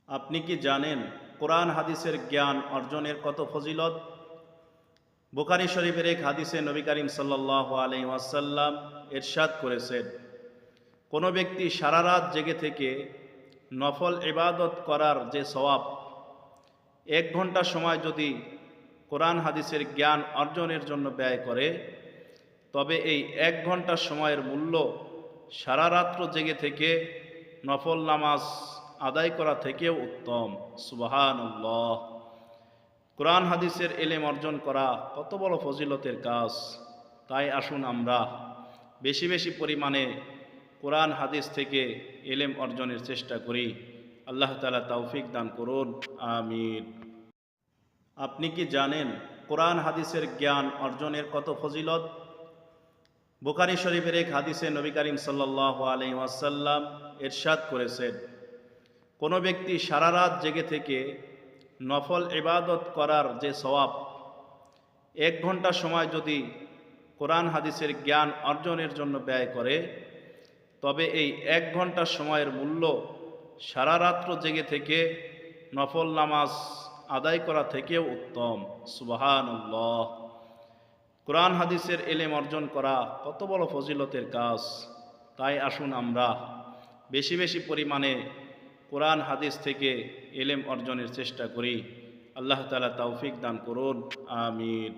আপনি কি জানেন কোরআন হাদিসের জ্ঞান অর্জনের কত ফজিলত? বুখারী শরীফের এক হাদিসে নবী করিম সাল্লাল্লাহু আলাইহি ওয়াসাল্লাম ইরশাদ করেছেন, কোনো ব্যক্তি সারা রাত জেগে থেকে নফল ইবাদত করার যে সওয়াব, 1 ঘন্টা সময় যদি কোরআন হাদিসের জ্ঞান অর্জনের জন্য ব্যয় করে, তবে এই 1 ঘন্টা সময়ের মূল্য সারা রাত্র জেগে থেকে নফল নামাজ আদায় করা থেকেও উত্তম। সুবহানাল্লাহ। কোরআন হাদিসের এলেম অর্জন করা কত বড় ফজিলতের কাজ। তাই আসুন আমরা বেশি বেশি পরিমাণে কোরআন হাদিস থেকে এলেম অর্জনের চেষ্টা করি। আল্লাহ তাআলা তৌফিক দান করুন, আমিন। আপনি কি জানেন কোরআন হাদিসের জ্ঞান অর্জনের কত ফজিলত? বুখারী শরীফের এক হাদিসে নবী করিম সাল্লাল্লাহু আলাইহি ওয়াসাল্লাম ইরশাদ করেছেন, কোনো ব্যক্তি সারা রাত জেগে থেকে নফল ইবাদত করার যে সওয়াব, 1 ঘন্টা সময় যদি কোরআন হাদিসের জ্ঞান অর্জনের জন্য ব্যয় করে, তবে এই 1 ঘন্টা সময়ের মূল্য সারা রাত্র জেগে থেকে নফল নামাজ আদায় করা থেকেও উত্তম। সুবহানাল্লাহ। কোরআন হাদিসের এলেম অর্জন করা কত বড় ফজিলতের কাজ। তাই আসুন আমরা বেশি বেশি পরিমাণে কোরআন হাদিস থেকে এলেম অর্জনের চেষ্টা করি। আল্লাহ তাআলা তৌফিক দান করুন, আমিন।